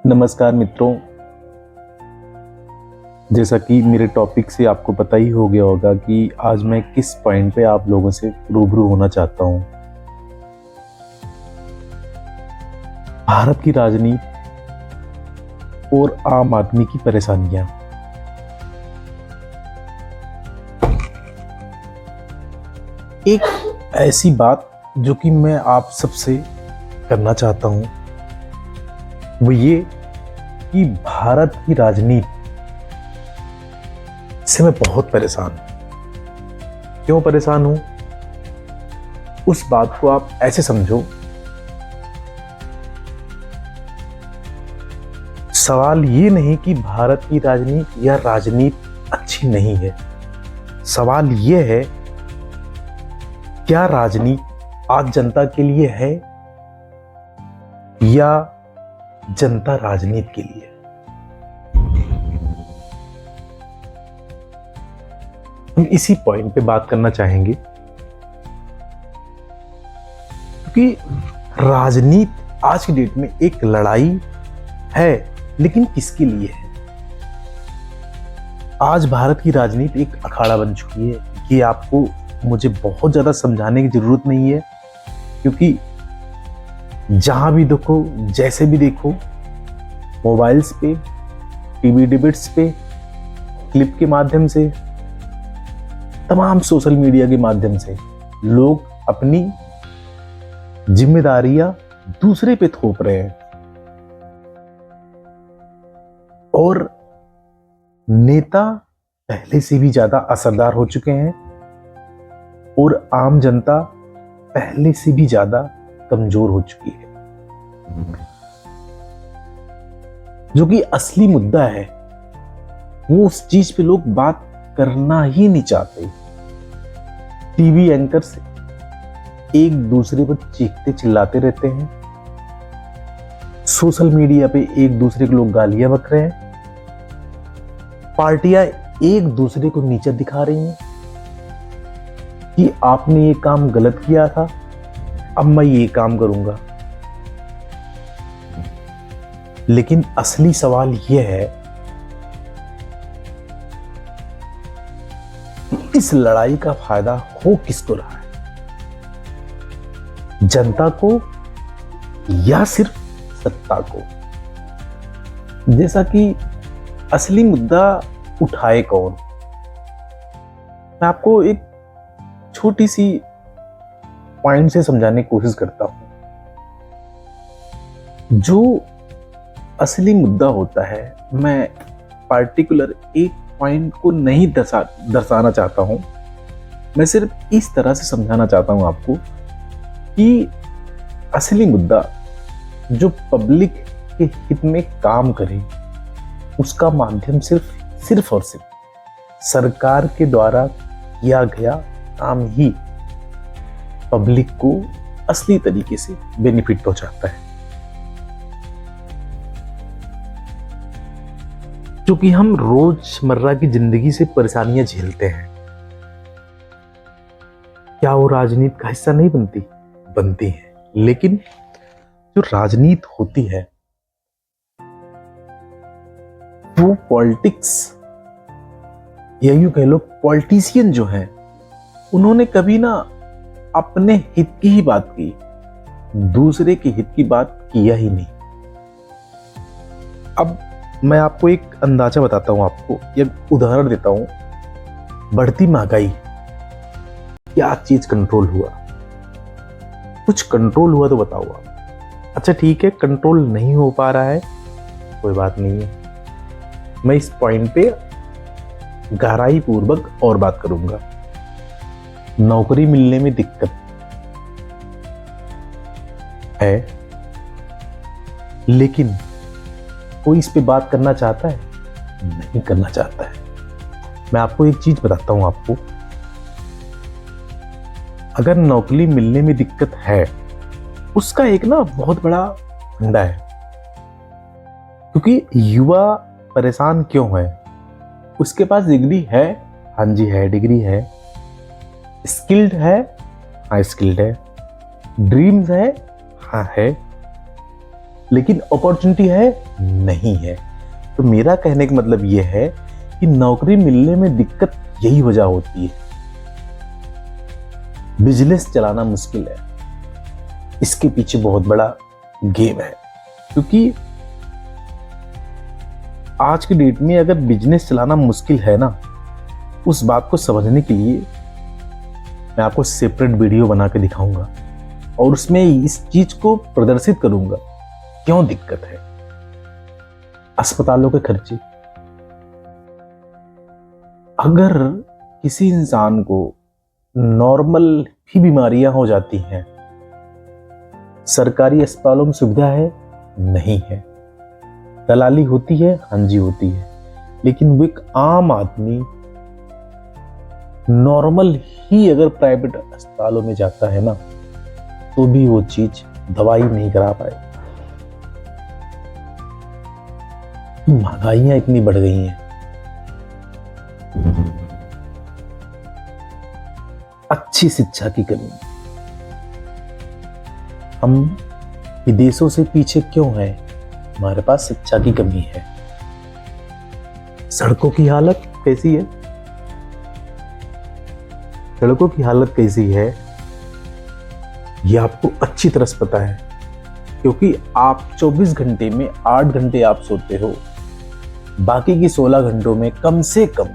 नमस्कार मित्रों, जैसा कि मेरे टॉपिक से आपको पता ही हो गया होगा कि आज मैं किस पॉइंट पे आप लोगों से रूबरू होना चाहता हूं। भारत की राजनीति और आम आदमी की परेशानियां। एक ऐसी बात जो कि मैं आप सबसे करना चाहता हूं वो ये कि भारत की राजनीति से मैं बहुत परेशान हूं। क्यों परेशान हूं? उस बात को आप ऐसे समझो, सवाल ये नहीं कि भारत की राजनीति या राजनीति अच्छी नहीं है। सवाल ये है, क्या राजनीति आज जनता के लिए है या जनता राजनीति के लिए? हम इसी पॉइंट पे बात करना चाहेंगे क्योंकि राजनीति आज की डेट में एक लड़ाई है, लेकिन किसके लिए है? आज भारत की राजनीति एक अखाड़ा बन चुकी है। ये आपको मुझे बहुत ज्यादा समझाने की जरूरत नहीं है, क्योंकि जहां भी देखो, जैसे भी देखो, मोबाइल्स पे, टीवी डिबेट्स पे, क्लिप के माध्यम से, तमाम सोशल मीडिया के माध्यम से लोग अपनी जिम्मेदारियां दूसरे पे थोप रहे हैं और नेता पहले से भी ज्यादा असरदार हो चुके हैं और आम जनता पहले से भी ज्यादा कमजोर हो चुकी है। जो कि असली मुद्दा है, वो उस चीज पे लोग बात करना ही नहीं चाहते। टीवी एंकर्स एक दूसरे पर चीखते चिल्लाते रहते हैं, सोशल मीडिया पे एक दूसरे को लोग गालियां बक रहे हैं, पार्टियां एक दूसरे को नीचा दिखा रही हैं कि आपने ये काम गलत किया था, अब मैं ये काम करूंगा। लेकिन असली सवाल यह है, इस लड़ाई का फायदा हो किसको रहा है? जनता को या सिर्फ सत्ता को? जैसा कि असली मुद्दा उठाए कौन? मैं आपको एक छोटी सी पॉइंट से समझाने की कोशिश करता हूं। जो असली मुद्दा होता है, मैं पार्टिकुलर एक पॉइंट को नहीं दर्शाना चाहता हूं, मैं सिर्फ इस तरह से समझाना चाहता हूं आपको कि असली मुद्दा जो पब्लिक के हित में काम करे, उसका माध्यम सिर्फ और सिर्फ सरकार के द्वारा किया गया काम ही पब्लिक को असली तरीके से बेनिफिट पहुंचाता है। क्योंकि हम रोजमर्रा की जिंदगी से परेशानियां झेलते हैं, क्या वो राजनीति का हिस्सा नहीं बनती है? लेकिन जो राजनीति होती है वो पॉलिटिक्स, या यूं कह लो पॉलिटिशियन जो है, उन्होंने कभी ना अपने हित की ही बात की, दूसरे के हित की बात किया ही नहीं। अब मैं आपको एक अंदाजा बताता हूं, आपको एक उदाहरण देता हूं। बढ़ती महंगाई, क्या चीज कंट्रोल हुआ? कुछ कंट्रोल हुआ तो बताओ आप। अच्छा ठीक है, कंट्रोल नहीं हो पा रहा है, कोई बात नहीं है, मैं इस पॉइंट पे गहराई पूर्वक और बात करूंगा। नौकरी मिलने में दिक्कत है, लेकिन कोई इस पे बात करना चाहता है? नहीं करना चाहता है। मैं आपको एक चीज बताता हूं आपको, अगर नौकरी मिलने में दिक्कत है, उसका एक ना बहुत बड़ा फंडा है। क्योंकि युवा परेशान क्यों है? उसके पास डिग्री है, हाँ जी है, डिग्री है, स्किल्ड है, हाँ स्किल्ड है, ड्रीम्स है, हाँ है, लेकिन अपॉर्चुनिटी है नहीं है। तो मेरा कहने का मतलब यह है कि नौकरी मिलने में दिक्कत यही वजह होती है, बिजनेस चलाना मुश्किल है। इसके पीछे बहुत बड़ा गेम है, क्योंकि आज की डेट में अगर बिजनेस चलाना मुश्किल है ना, उस बात को समझने के लिए मैं आपको सेपरेट वीडियो बना के दिखाऊंगा और उसमें इस चीज को प्रदर्शित करूंगा क्यों दिक्कत है। अस्पतालों के खर्चे, अगर किसी इंसान को नॉर्मल भी बीमारियां हो जाती हैं, सरकारी अस्पतालों में सुविधा है नहीं है, दलाली होती है, हाँ जी होती है, लेकिन वो एक आम आदमी नॉर्मल ही अगर प्राइवेट अस्पतालों में जाता है ना, तो भी वो चीज दवाई नहीं करा पाए। महंगाइयां इतनी बढ़ गई हैं, अच्छी शिक्षा की कमी। हम विदेशों से पीछे क्यों हैं? हमारे पास शिक्षा की कमी है। सड़कों की हालत कैसी है? सड़कों की हालत कैसी है ये आपको अच्छी तरह से पता है, क्योंकि आप 24 घंटे में 8 घंटे आप सोते हो, बाकी की 16 घंटों में कम से कम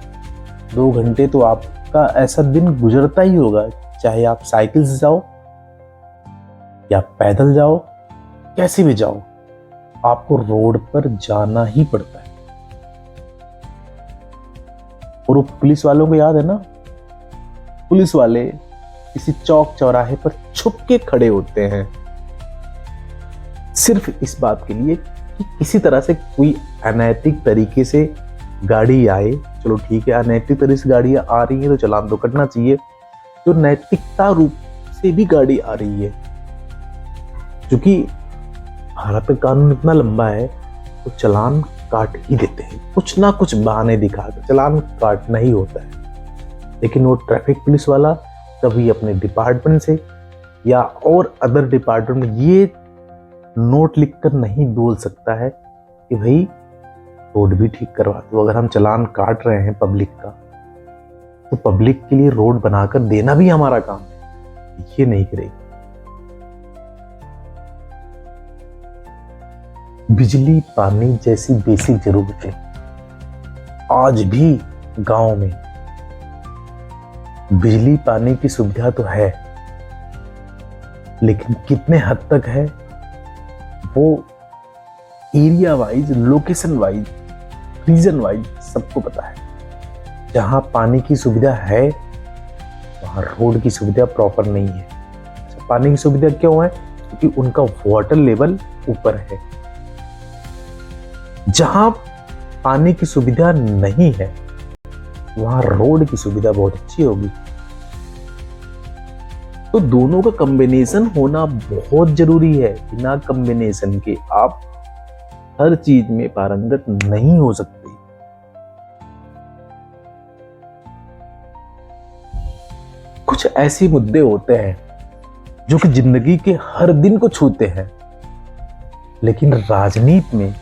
2 घंटे तो आपका ऐसा दिन गुजरता ही होगा, चाहे आप साइकिल से जाओ या पैदल जाओ, कैसे भी जाओ, आपको रोड पर जाना ही पड़ता है। और वो पुलिस वालों को याद है ना, पुलिस वाले किसी चौक चौराहे पर छुप के खड़े होते हैं सिर्फ इस बात के लिए कि किसी तरह से कोई अनैतिक तरीके से गाड़ी आए। चलो ठीक है, अनैतिक तरीके से गाड़ियां आ रही हैं तो चालान तो कटना चाहिए। जो नैतिकता रूप से भी गाड़ी आ रही है, क्योंकि भारत का कानून इतना लंबा है तो चालान काट ही देते हैं, कुछ ना कुछ बहाने दिखाकर चालान काटना ही होता है। लेकिन वो ट्रैफिक पुलिस वाला कभी अपने डिपार्टमेंट से या और अदर डिपार्टमेंट में ये नोट लिखकर नहीं बोल सकता है कि भाई रोड भी ठीक करवा दो। अगर हम चालान काट रहे हैं पब्लिक का, तो पब्लिक के लिए रोड बनाकर देना भी हमारा काम है, ये नहीं करेगा। बिजली पानी जैसी बेसिक जरूरतें आज भी गांव में बिजली पानी की सुविधा तो है, लेकिन कितने हद तक है वो area wise, location wise, region wise सबको पता है। जहां पानी की सुविधा है वहां रोड की सुविधा प्रॉपर नहीं है। अच्छा, पानी की सुविधा क्यों है? क्योंकि उनका वाटर लेवल ऊपर है। जहां पानी की सुविधा नहीं है वहां रोड की सुविधा बहुत अच्छी होगी। तो दोनों का कॉम्बिनेशन होना बहुत जरूरी है। बिना कॉम्बिनेशन के आप हर चीज में पारंगत नहीं हो सकते। कुछ ऐसे मुद्दे होते हैं जो कि जिंदगी के हर दिन को छूते हैं, लेकिन राजनीति में